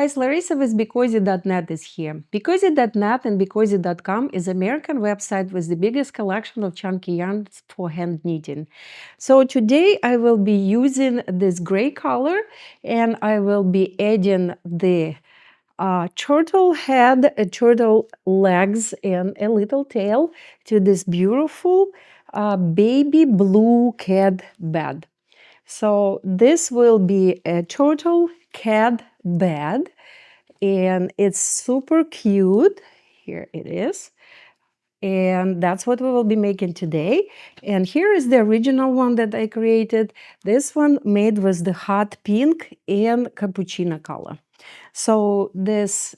guys, Larissa with BeCozi.net is here. BeCozi.net and BeCozi.com is an American website with the biggest collection of chunky yarns for hand knitting. So today I will be using this gray color and I will be adding the turtle head, turtle legs, and a little tail to this beautiful baby blue cat bed. So this will be a turtle cat bed and it's super cute. Here it is. And that's what we will be making today. And here is the original one that I created. This one made with the hot pink and cappuccino color. So this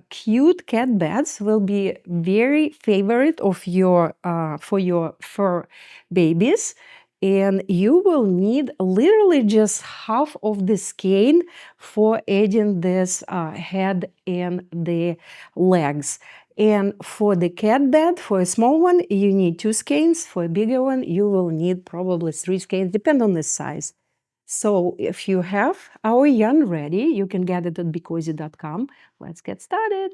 cute cat beds will be very favorite of your for your fur babies, and you will need literally just half of the skein for adding this head and the legs. And for the cat bed, for a small one, you need 2 skeins. For a bigger one, you will need probably 3 skeins, depending on the size. So if you have our yarn ready, you can get it at BeCozi.com. Let's get started.